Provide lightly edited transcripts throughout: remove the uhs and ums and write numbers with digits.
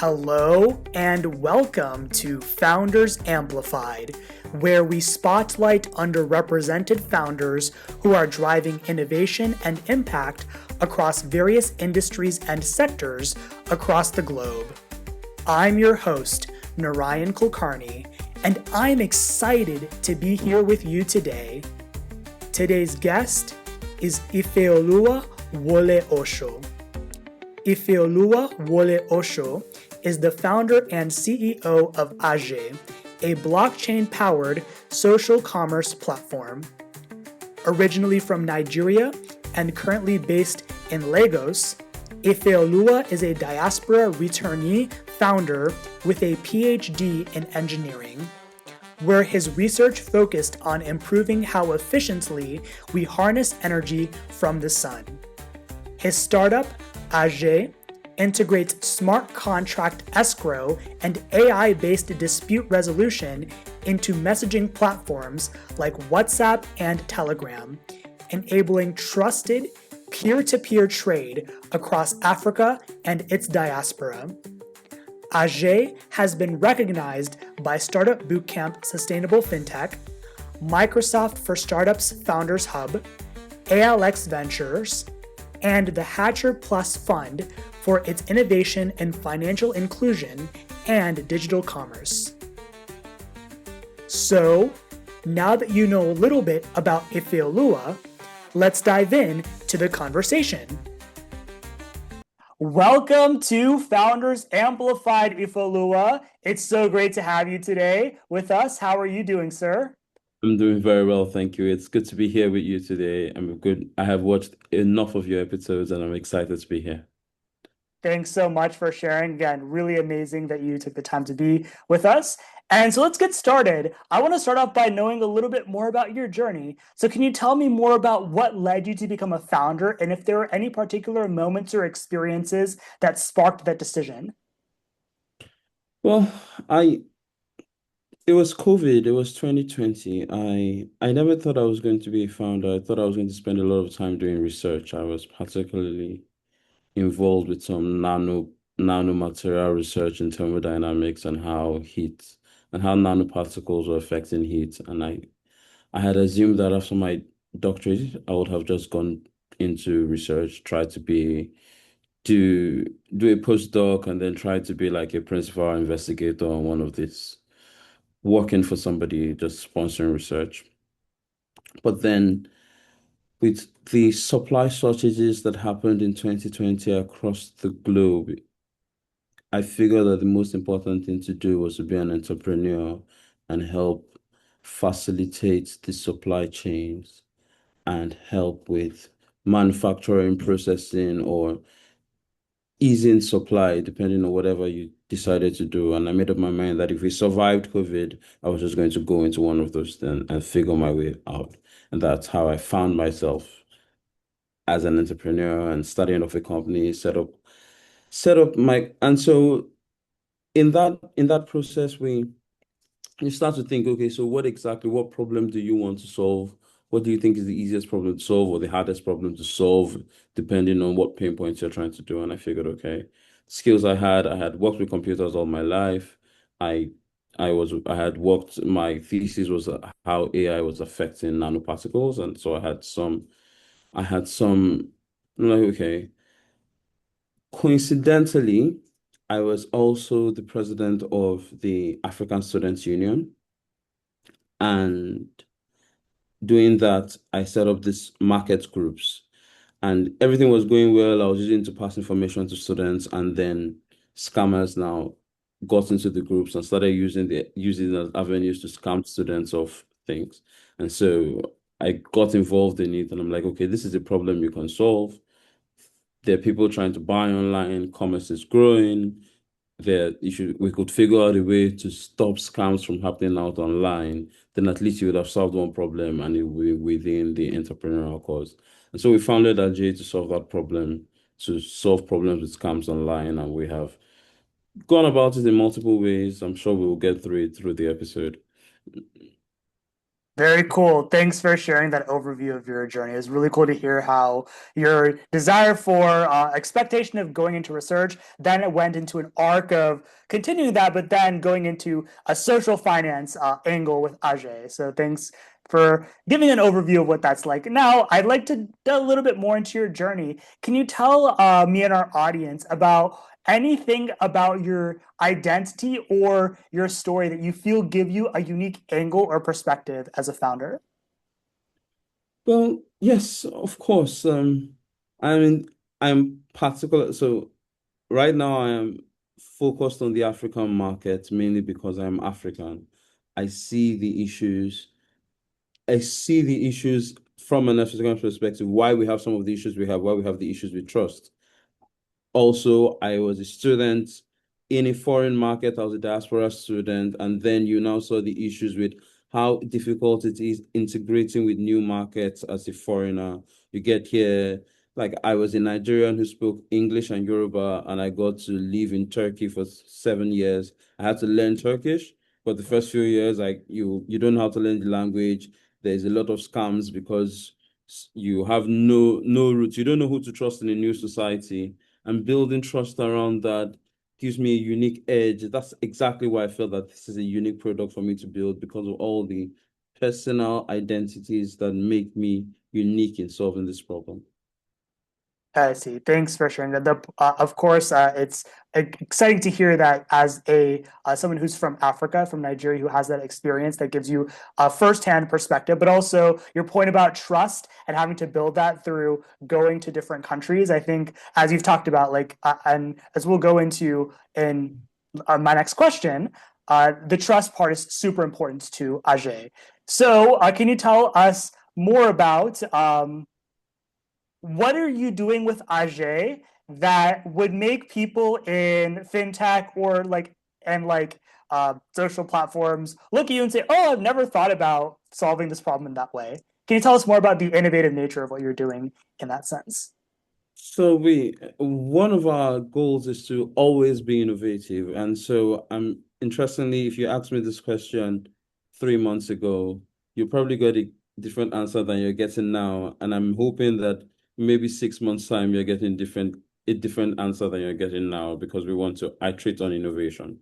Hello and welcome to Founders Amplified, where we spotlight underrepresented founders who are driving innovation and impact across various industries and sectors across the globe. I'm your host, Narayan Kulkarni, and I'm excited to be here with you today. Today's guest is Ifeoluwa Wole Osho. Ifeoluwa Wole Osho is the founder and CEO of Aje, a blockchain-powered social commerce platform. Originally from Nigeria and currently based in Lagos, Ifeoluwa is a diaspora returnee founder with a Ph.D. in engineering, where his research focused on improving how efficiently we harness energy from the sun. His startup, Aje, integrates smart contract escrow and AI-based dispute resolution into messaging platforms like WhatsApp and Telegram, enabling trusted peer-to-peer trade across Africa and its diaspora. Aje has been recognized by Startup Bootcamp Sustainable FinTech, Microsoft for Startups Founders Hub, ALX Ventures, and the Hatcher Plus Fund for its innovation in financial inclusion and digital commerce. So, now that you know a little bit about Ifeoluwa, let's dive in to the conversation. Welcome to Founders Amplified, Ifeoluwa. It's so great to have you today with us. How are you doing, sir? I'm doing very well, thank you. It's good to be here with you today. I'm good. I have watched enough of your episodes and I'm excited to be here. Thanks so much for sharing. Again, really amazing that you took the time to be with us. And so let's get started. I want to start off by knowing a little bit more about your journey. So can you tell me more about what led you to become a founder and if there were any particular moments or experiences that sparked that decision? Well, it was COVID, it was 2020. I never thought I was going to be a founder. I thought I was going to spend a lot of time doing research. I was particularly involved with some nanomaterial research in thermodynamics and how nanoparticles were affecting heat. And I had assumed that after my doctorate, I would have just gone into research, tried to do a postdoc and then try to be like a principal investigator on one of these, working for somebody just sponsoring research. But then with the supply shortages that happened in 2020 across the globe, I figured that the most important thing to do was to be an entrepreneur and help facilitate the supply chains and help with manufacturing, processing, or easing supply, depending on whatever you decided to do. And I made up my mind that if we survived COVID, I was just going to go into one of those then and figure my way out. And that's how I found myself as an entrepreneur and starting off a company, set up my, and so in that process, you start to think, okay, so what problem do you want to solve? What do you think is the easiest problem to solve or the hardest problem to solve, depending on what pain points you're trying to do? And I figured, okay, skills I had worked with computers all my life. I I had worked, my thesis was how AI was affecting nanoparticles. And so I had some, I'm like, okay. Coincidentally, I was also the president of the African Students Union. And doing that, I set up this market groups and everything was going well. I was using to pass information to students, and then scammers now got into the groups and started using as avenues to scam students of things. And so I got involved in it and I'm like, okay, this is a problem you can solve. There are people trying to buy online, commerce is growing. We could figure out a way to stop scams from happening out online, then at least you would have solved one problem and it would be within the entrepreneurial cause. And so we founded AJ to solve that problem, to solve problems with scams online, and we have gone about it in multiple ways. I'm sure we will get through it through the episode. Very cool. Thanks for sharing that overview of your journey. It's really cool to hear how your desire for expectation of going into research, then it went into an arc of continuing that, but then going into a social finance angle with Ajay. So thanks for giving an overview of what that's like. Now, I'd like to delve a little bit more into your journey. Can you tell me and our audience about anything about your identity or your story that you feel give you a unique angle or perspective as a founder? Well, yes, of course. I mean, I'm particular. So right now I am focused on the African market mainly because I'm African. I see the issues. I see the issues from an African perspective, why we have some of the issues we have, why we have the issues with trust. Also, I was a student in a foreign market. I was a diaspora student, and then you now saw the issues with how difficult it is integrating with new markets as a foreigner. You get here, like I was a Nigerian who spoke English and Yoruba, and I got to live in Turkey for 7 years. I had to learn Turkish, but the first few years, like you don't know how to learn the language. There's a lot of scams because you have no roots. You don't know who to trust in a new society, and building trust around that gives me a unique edge. That's exactly why I feel that this is a unique product for me to build because of all the personal identities that make me unique in solving this problem. I see. Thanks for sharing that. Of course, it's exciting to hear that as a someone who's from Africa, from Nigeria, who has that experience that gives you a firsthand perspective. But also your point about trust and having to build that through going to different countries. I think, as you've talked about, and as we'll go into in my next question, the trust part is super important to Ajay. So, can you tell us more about? What are you doing with Ajay that would make people in fintech or social platforms look at you and say, "Oh, I've never thought about solving this problem in that way." Can you tell us more about the innovative nature of what you're doing in that sense? So one of our goals is to always be innovative. And so interestingly, if you asked me this question 3 months ago, you probably got a different answer than you're getting now. And I'm hoping that maybe 6 months time you're getting a different answer than you're getting now because we want to iterate on innovation.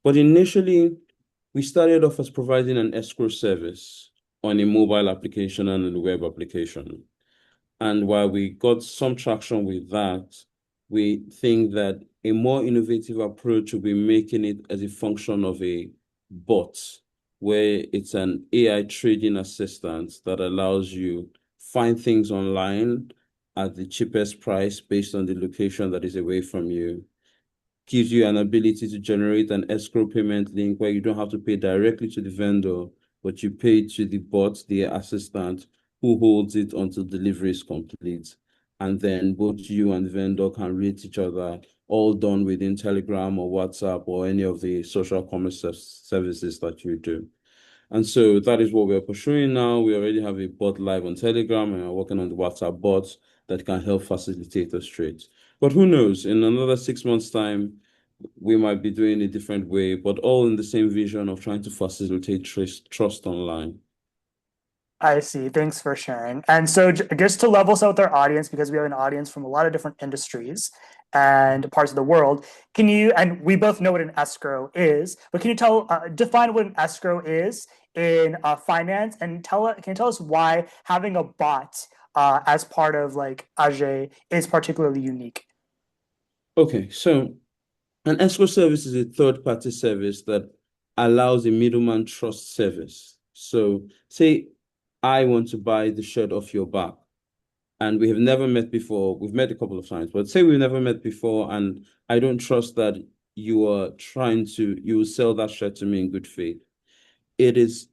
But initially, we started off as providing an escrow service on a mobile application and a web application. And while we got some traction with that, we think that a more innovative approach will be making it as a function of a bot, where it's an AI trading assistant that allows you find things online at the cheapest price based on the location that is away from you, gives you an ability to generate an escrow payment link where you don't have to pay directly to the vendor, but you pay to the bot, the assistant, who holds it until delivery is complete. And then both you and the vendor can rate each other, all done within Telegram or WhatsApp or any of the social commerce services that you do. And so that is what we're pursuing now. We already have a bot live on Telegram and we're working on the WhatsApp bots that can help facilitate us trades. But who knows, in another 6 months' time, we might be doing a different way, but all in the same vision of trying to facilitate trust online. I see. Thanks for sharing. And so, just to level set with our audience, because we have an audience from a lot of different industries and parts of the world, can you, and we both know what an escrow is, but can you define what an escrow is in finance and can you tell us why having a bot as part of like Ajay is particularly unique? Okay, so an escrow service is a third-party service that allows a middleman trust service. So say I want to buy the shirt off your back and we have never met before. We've met a couple of times, but say we've never met before and I don't trust that you will sell that shirt to me in good faith. It is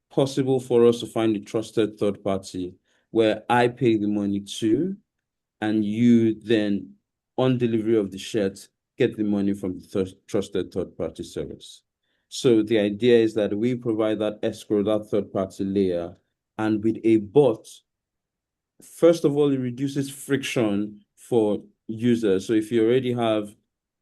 possible for us to find a trusted third party where I pay the money to, and you then, on delivery of the shirt, get the money from the trusted third party service. So the idea is that we provide that escrow, that third party layer, and with a bot, first of all, it reduces friction for users. So if you already have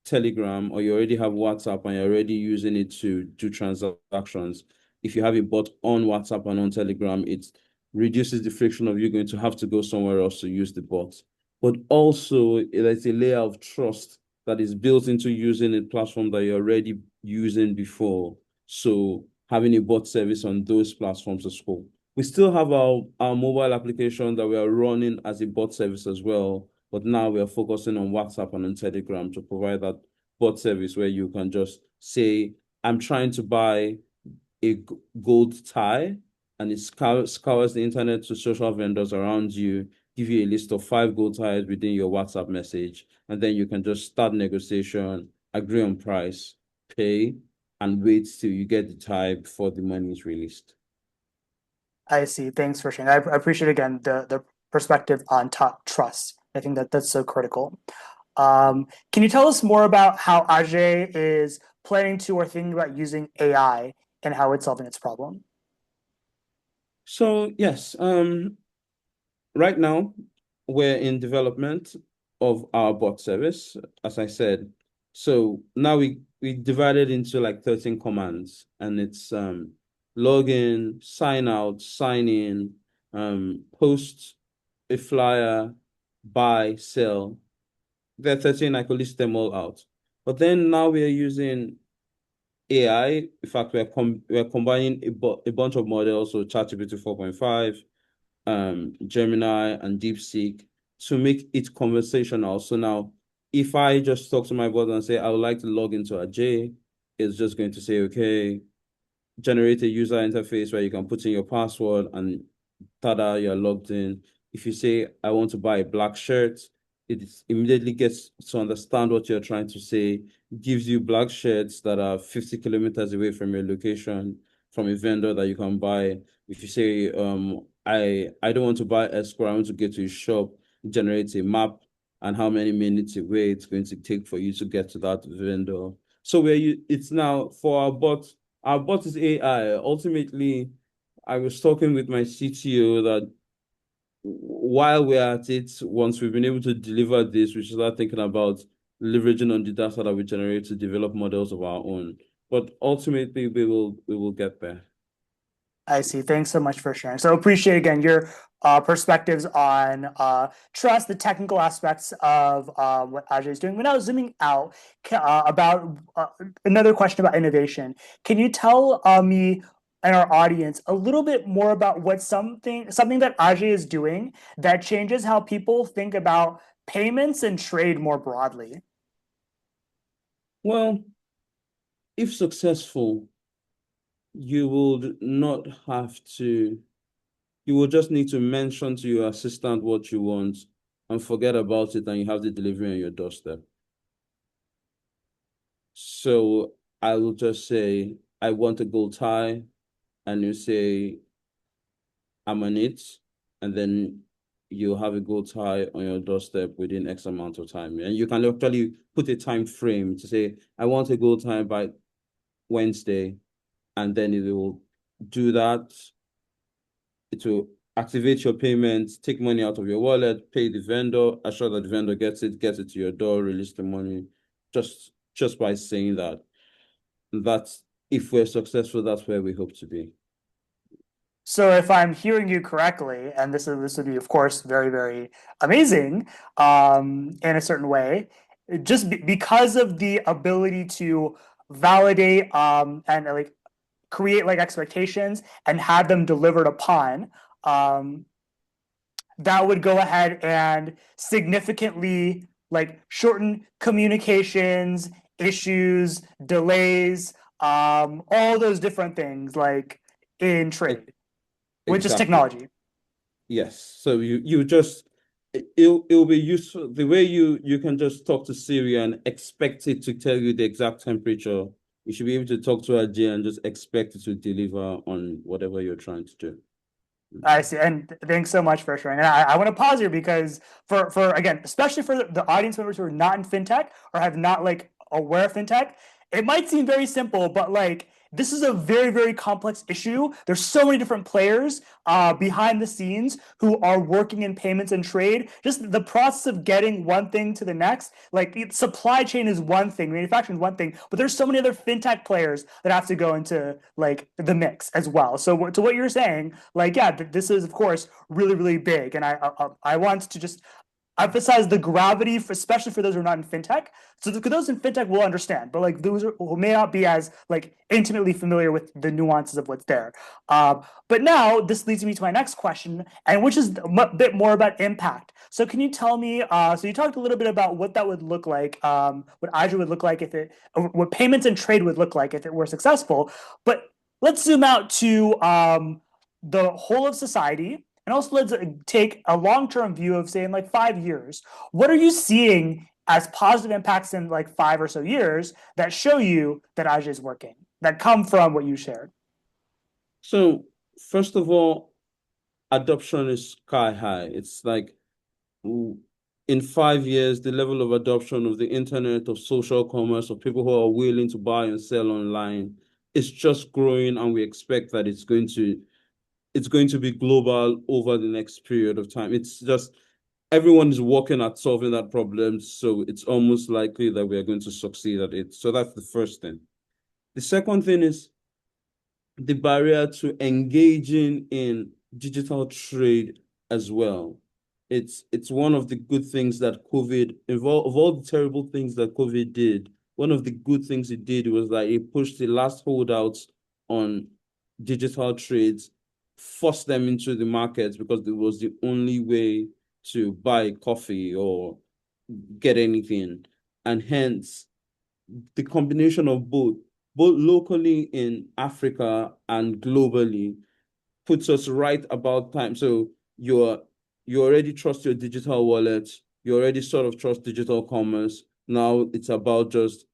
Telegram or you already have WhatsApp and you're already using it to do transactions, if you have a bot on WhatsApp and on Telegram, it reduces the friction of you going to have to go somewhere else to use the bot. But also, there's a layer of trust that is built into using a platform that you're already using before. So having a bot service on those platforms as well. We still have our mobile application that we are running as a bot service as well. But now we are focusing on WhatsApp and on Telegram to provide that bot service where you can just say, I'm trying to buy a gold tie, and it scours the internet to social vendors around you, give you a list of 5 gold ties within your WhatsApp message, and then you can just start negotiation, agree on price, pay, and wait till you get the tie before the money is released. I see. Thanks for sharing. I appreciate again the perspective on trust. I think that that's so critical. Can you tell us more about how Ajay is planning to or thinking about using AI and how it's solving its problem? So yes, right now, we're in development of our bot service, as I said. So now we divided into like 13 commands, and it's login, sign out, sign in, post a flyer, buy, sell. There are 13, I could list them all out. But then now we are using AI. In fact, we're combining a bunch of models, so ChatGPT 4.5, Gemini, and DeepSeek to make it conversational. So now, if I just talk to my bot and say I would like to log into a J, it's just going to say, okay, generate a user interface where you can put in your password, and tada, you're logged in. If you say, I want to buy a black shirt, it immediately gets to understand what you're trying to say, gives you black shirts that are 50 kilometers away from your location from a vendor that you can buy. If you say, I don't want to buy escrow, I want to get to a shop, it generates a map and how many minutes away it's going to take for you to get to that vendor. So it's now for our bot is AI. Ultimately, I was talking with my CTO that while we're at it, once we've been able to deliver this, we should start thinking about leveraging on the data that we generate to develop models of our own. But ultimately, we will get there. I see. Thanks so much for sharing. So appreciate again your perspectives on trust, the technical aspects of what Ajay is doing. When I was zooming out about another question about innovation, can you tell me and our audience a little bit more about what something that Ajay is doing that changes how people think about payments and trade more broadly? Well, if successful, you will not have to, you will just need to mention to your assistant what you want and forget about it, and you have the delivery on your doorstep. So I will just say, I want a gold tie, and you say, I'm on it, and then you'll have a gold tie on your doorstep within X amount of time. And you can actually put a time frame to say, I want a gold tie by Wednesday, and then it will do that. It will activate your payment, take money out of your wallet, pay the vendor, assure that the vendor gets it to your door, release the money. Just by saying that. That's if we're successful, that's where we hope to be. So if I'm hearing you correctly, and this would be, of course, very, very amazing in a certain way, because of the ability to validate and like create like expectations and have them delivered upon, um, that would go ahead and significantly like shorten communications, issues, delays, all those different things like in trade with just Exactly. technology. Yes. So you just it'll be useful the way you can just talk to Siri and expect it to tell you the exact temperature. You should be able to talk to a J and just expect it to deliver on whatever you're trying to do. I see, and thanks so much for sharing. And I want to pause here because for again, especially for the audience members who are not in fintech or have not like aware of fintech, it might seem very simple, but like this is a very, very complex issue. There's so many different players behind the scenes who are working in payments and trade. Just the process of getting one thing to the next, like supply chain is one thing, manufacturing is one thing, but there's so many other fintech players that have to go into like the mix as well. So to what you're saying, like yeah, this is of course really, really big, and I want to just emphasize the gravity, especially for those who are not in fintech. So those in fintech will understand, but like those who may not be as like intimately familiar with the nuances of what's there. But now this leads me to my next question, and which is a bit more about impact. So can you tell me? So you talked a little bit about what that would look like, what Azure would look like if it, what payments and trade would look like if it were successful. But let's zoom out to the whole of society, and also let's take a long-term view of say in like 5 years. What are you seeing as positive impacts in like 5 or so years that show you that Ajay is working, that come from what you shared? So, first of all, adoption is sky high. It's like in 5 years, the level of adoption of the internet, of social commerce, of people who are willing to buy and sell online is just growing, and we expect that it's going to be global over the next period of time. It's just everyone is working at solving that problem, so it's almost likely that we are going to succeed at it. So that's the first thing. The second thing is the barrier to engaging in digital trade as well. It's one of the good things that COVID, of all the terrible things that COVID did, one of the good things it did was that it pushed the last holdouts on digital trades, forced them into the markets because it was the only way to buy coffee or get anything. And hence the combination of both locally in Africa and globally, puts us right about time. So you already trust your digital wallet, you already sort of trust digital commerce. Now it's about just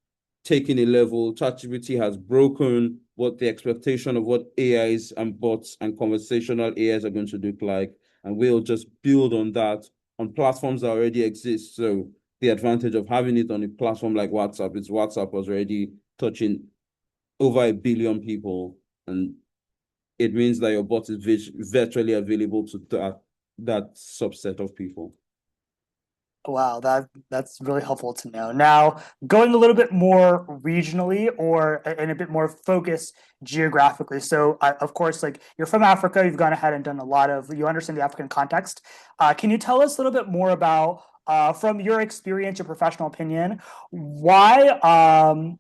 taking a level. ChatGPT has broken what the expectation of what AIs and bots and conversational AIs are going to look like. And we'll just build on that on platforms that already exist. So the advantage of having it on a platform like WhatsApp is WhatsApp was already touching over 1 billion people, and it means that your bot is virtually available to that subset of people. Wow, that's really helpful to know. Now, going a little bit more regionally or in a bit more focus geographically. So, of course, like you're from Africa, you've gone ahead and done a lot of, you understand the African context. Can you tell us a little bit more about, from your experience, your professional opinion, why,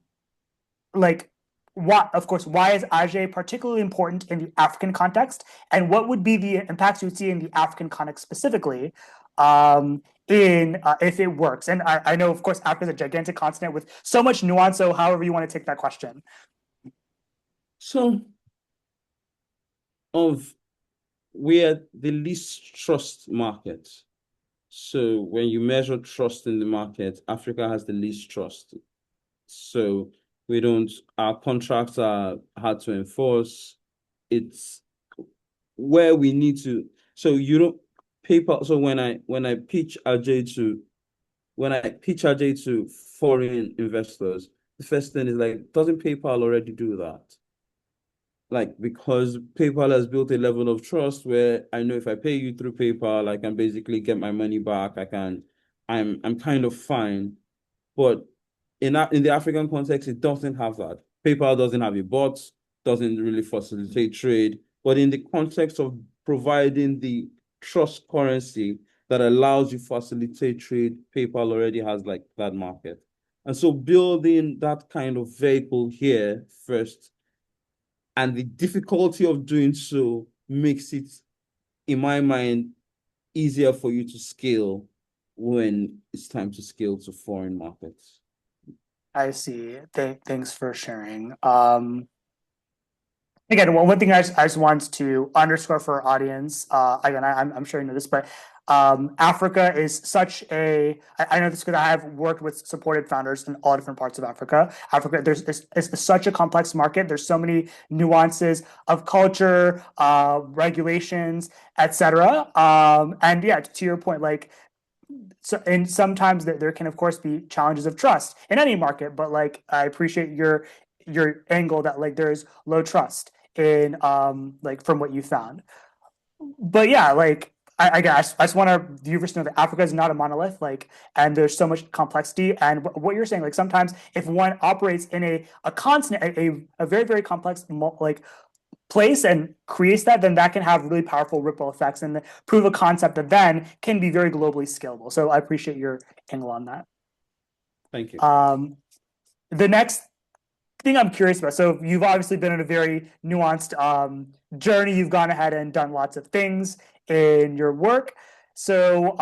like, what, of course, why is Ajay particularly important in the African context, and what would be the impacts you would see in the African context specifically? In if it works. And I know, of course, Africa is a gigantic continent with so much nuance. So, however you want to take that question. So of we're the least trust market. So when you measure trust in the market, Africa has the least trust. So we don't, our contracts are hard to enforce. It's where we need to, so you don't PayPal. So when I pitch Ajay to foreign investors, the first thing is like, doesn't PayPal already do that? Like, because PayPal has built a level of trust where I know if I pay you through PayPal, I can basically get my money back. I'm kind of fine. But in the African context, it doesn't have that. PayPal doesn't have a bot, doesn't really facilitate trade. But in the context of providing the trust currency that allows you facilitate trade, PayPal already has like that market. And so building that kind of vehicle here first, and the difficulty of doing so makes it, in my mind, easier for you to scale when it's time to scale to foreign markets. I see. Thanks for sharing. Again, one thing I just want to underscore for our audience, again, I'm sure you know this, but Africa is such a, I know this because I have worked with supported founders in all different parts of Africa. Africa, it's such a complex market. There's so many nuances of culture, regulations, etc. And yeah, to your point, like, so, and sometimes there can of course be challenges of trust in any market, but like I appreciate your angle that like there's low trust in like from what you found. But yeah, like I guess I just want to viewers to know that Africa is not a monolith, like, and there's so much complexity. And what you're saying, like, sometimes if one operates in a continent, a very very complex like place and creates that, then that can have really powerful ripple effects and prove a concept that then can be very globally scalable. So I appreciate your angle on that. Thank you. The next thing I'm curious about. So you've obviously been on a very nuanced journey. You've gone ahead and done lots of things in your work. So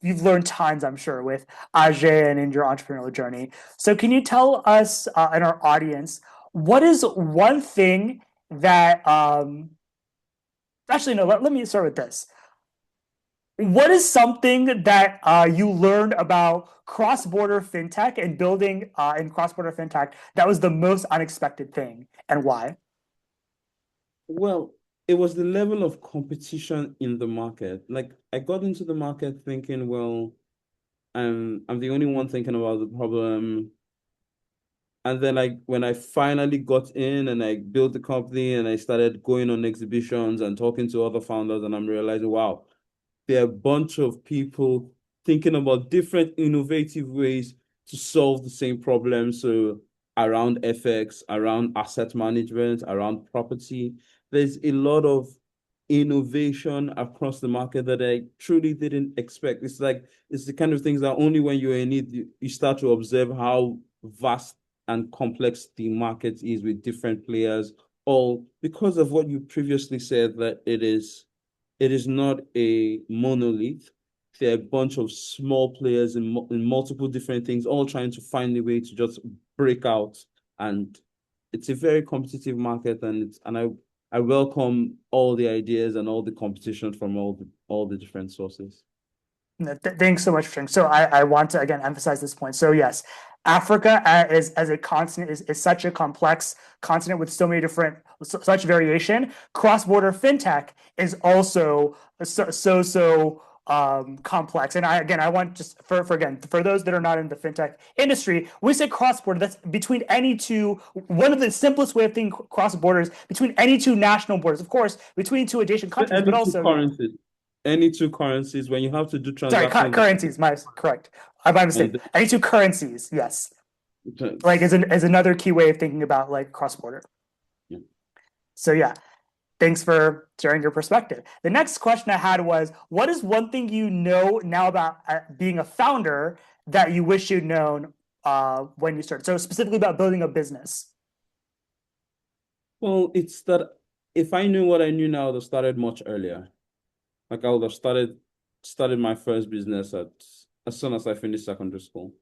you've learned tons, I'm sure, with Ajay and in your entrepreneurial journey. So can you tell us and our audience what is one thing that actually no, let me start with this. What is something that you learned about cross-border fintech and building in cross-border fintech that was the most unexpected thing, and why? Well, it was the level of competition in the market. Like I got into the market thinking, well, I'm the only one thinking about the problem. And then like when I finally got in and I built the company and I started going on exhibitions and talking to other founders, and I'm realizing, wow, there are a bunch of people thinking about different innovative ways to solve the same problem. So around FX, around asset management, around property, there's a lot of innovation across the market that I truly didn't expect. It's like it's the kind of things that only when you're in it, you start to observe how vast and complex the market is with different players, all because of what you previously said that it is not a monolith. There are a bunch of small players in multiple different things, all trying to find a way to just break out. And it's a very competitive market, and I welcome all the ideas and all the competition from all the different sources. No, thanks so much for sharing. So I want to again emphasize this point. So yes, Africa is as a continent is such a complex continent with so many different such variation. Cross-border fintech is also so complex. And I want just for again for those that are not in the fintech industry, when we say cross-border, that's between any two. One of the simplest way of thinking cross-border is between any two national borders, of course, between two adjacent countries, but Any two also yeah. currencies, any two currencies, when you have to do Sorry, transactions, currencies. My correct. My mistake. and Any two currencies. Yes, like it's, is another key way of thinking about like cross border. yeah. So yeah, thanks for sharing your perspective. The next question I had was, what is one thing you know now about being a founder that you wish you'd known when you started? So specifically about building a business. Well, it's that if I knew what I knew now, I would have started much earlier. Like I would have started my first business at as soon as I finished secondary school.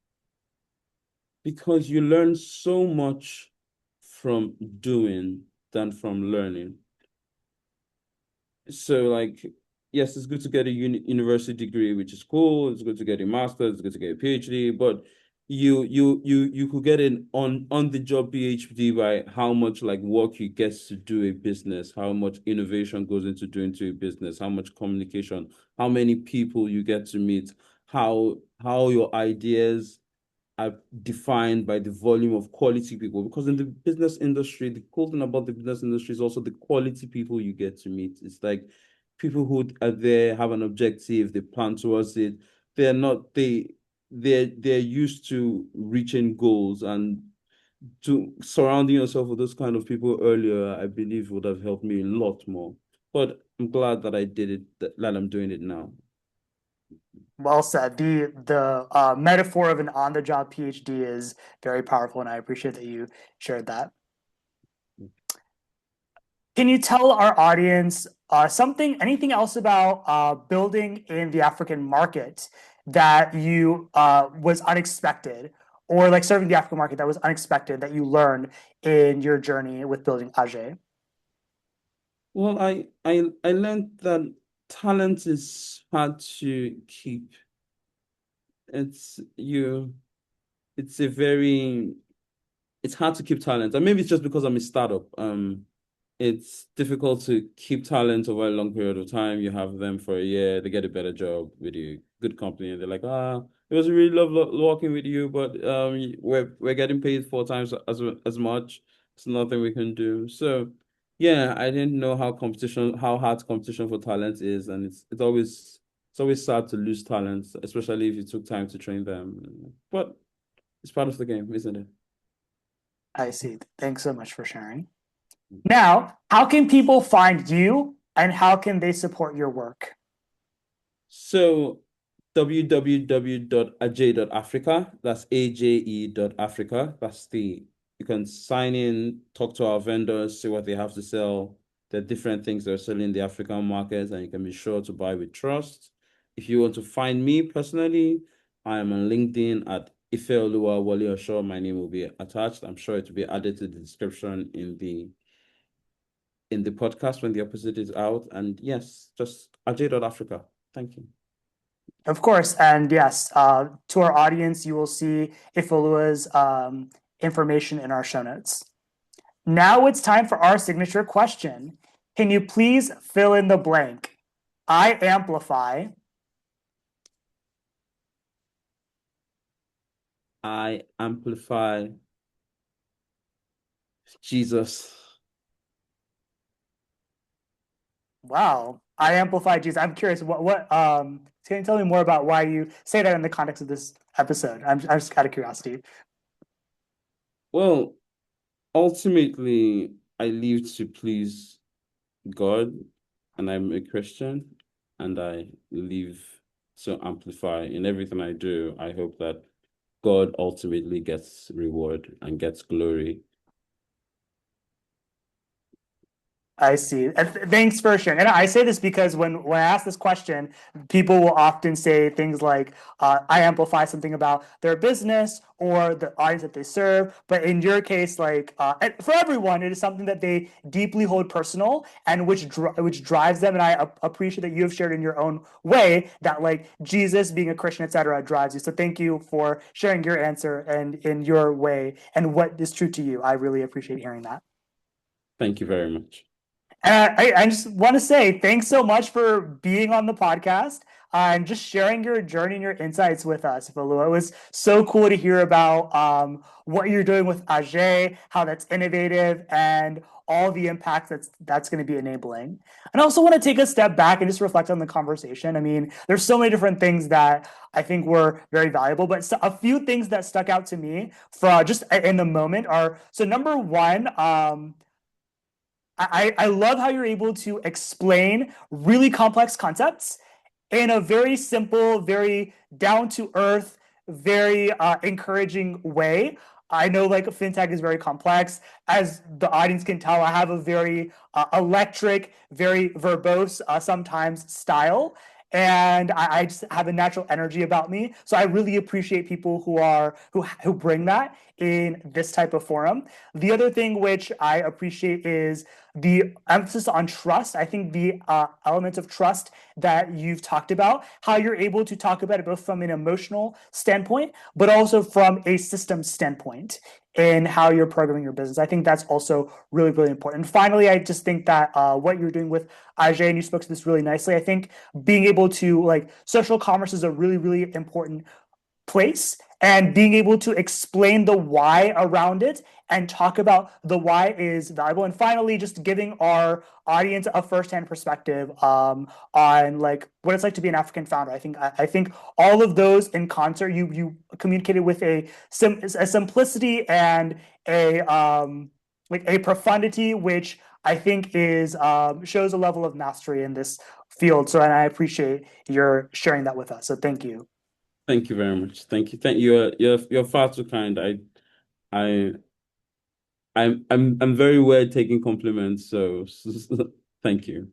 Because you learn so much from doing than from learning. So like, yes, it's good to get a university degree, which is cool. It's good to get a master's, it's good to get a PhD, but you could get an on the job PhD by how much like work you get to do a business, how much innovation goes into doing to a business, how much communication, how many people you get to meet, how your ideas are defined by the volume of quality people. Because in the business industry, the cool thing about the business industry is also the quality people you get to meet. It's like people who are there, have an objective, they plan towards it. They're not they're used to reaching goals, and to surrounding yourself with those kind of people earlier, I believe would have helped me a lot more. But I'm glad that I did it, that I'm doing it now. Well said. The metaphor of an on the job PhD is very powerful, and I appreciate that you shared that. Can you tell our audience anything else about building in the African market that you was unexpected, or like serving the African market that was unexpected that you learned in your journey with building Ajay? Well, I learned that talent is hard to keep. It's you. It's a very. It's hard to keep talent, and maybe it's just because I'm a startup. It's difficult to keep talent over a long period of time. You have them for a year, they get a better job with a good company, and they're like, ah, It was really working with you, but we're getting paid 4 times as much. It's nothing we can do. So yeah, I didn't know how hard competition for talent is, and it's always sad to lose talent, especially if you took time to train them. But it's part of the game, isn't it? I see. Thanks so much for sharing. Now, how can people find you and how can they support your work? So www.aje.africa, that's aje.africa. You can sign in, talk to our vendors, see what they have to sell. There are different things they're selling in the African markets, and you can be sure to buy with trust. If you want to find me personally, I am on LinkedIn at Ifeoluwa Wole Osho. My name will be attached. I'm sure it will be added to the description in the podcast when the episode is out. And yes, just aje.africa. Thank you. Of course, and yes, to our audience, you will see Ifeoluwa's information in our show notes. Now it's time for our signature question. Can you please fill in the blank? I amplify. I amplify Jesus. Wow, I amplify Jesus. I'm curious. Can you tell me more about why you say that in the context of this episode? I'm just out of curiosity. Well, ultimately, I live to please God, and I'm a Christian, and I live to amplify in everything I do. I hope that God ultimately gets reward and gets glory. I see. Thanks for sharing. And I say this because when I ask this question, people will often say things like, I amplify something about their business or the audience that they serve. But in your case, like for everyone, it is something that they deeply hold personal and which drives them. And I appreciate that you have shared in your own way that like Jesus, being a Christian, etc., drives you. So thank you for sharing your answer and in your way and what is true to you. I really appreciate hearing that. Thank you very much. I just want to say thanks so much for being on the podcast and just sharing your journey and your insights with us, Ifeoluwa. It was so cool to hear about what you're doing with Aje, how that's innovative, and all the impact that's going to be enabling. And I also want to take a step back and just reflect on the conversation. I mean, there's so many different things that I think were very valuable, but a few things that stuck out to me for just in the moment are, so number one, I love how you're able to explain really complex concepts in a very simple, very down to earth, very encouraging way. I know like fintech is very complex. As the audience can tell, I have a very electric, very verbose sometimes style. And I just have a natural energy about me. So I really appreciate people who bring that in this type of forum. The other thing which I appreciate is the emphasis on trust. I think the element of trust that you've talked about, how you're able to talk about it both from an emotional standpoint, but also from a system standpoint in how you're programming your business. I think that's also really, really important. And finally, I just think that what you're doing with Aje, and you spoke to this really nicely, I think being able to like social commerce is a really, really important place, and being able to explain the why around it and talk about the why is valuable. And finally, just giving our audience a firsthand perspective on like what it's like to be an African founder. I think all of those in concert, you communicated with a simplicity and a like a profundity, which I think is shows a level of mastery in this field. So, and I appreciate your sharing that with us. So, thank you. Thank you very much. Thank you. Thank you. You're far too kind. I I'm very well taking compliments, so thank you.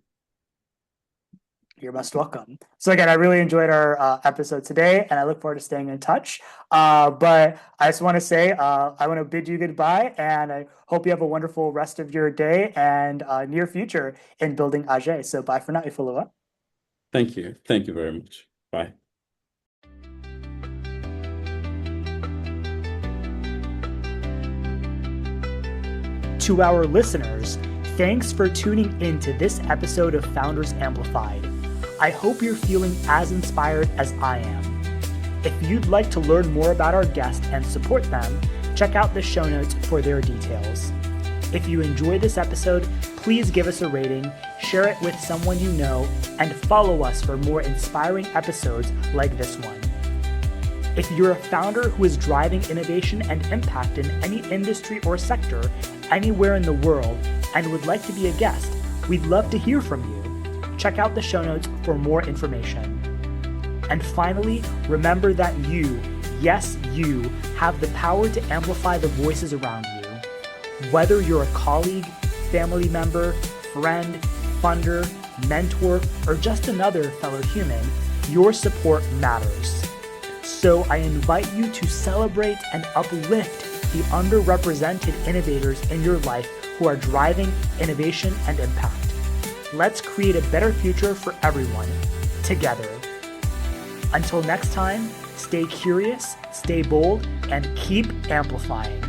You're most welcome. So again, I really enjoyed our episode today, and I look forward to staying in touch. But I just want to say I want to bid you goodbye, and I hope you have a wonderful rest of your day and near future in building Aje. So bye for now, Ifeoluwa. Thank you. Thank you very much. Bye. To our listeners, thanks for tuning in to this episode of Founders Amplified. I hope you're feeling as inspired as I am. If you'd like to learn more about our guest and support them, check out the show notes for their details. If you enjoyed this episode, please give us a rating, share it with someone you know, and follow us for more inspiring episodes like this one. If you're a founder who is driving innovation and impact in any industry or sector anywhere in the world and would like to be a guest, we'd love to hear from you. Check out the show notes for more information. And finally, remember that you, yes, you, have the power to amplify the voices around you. Whether you're a colleague, family member, friend, funder, mentor, or just another fellow human, your support matters. So I invite you to celebrate and uplift the underrepresented innovators in your life who are driving innovation and impact. Let's create a better future for everyone, together. Until next time, stay curious, stay bold, and keep amplifying.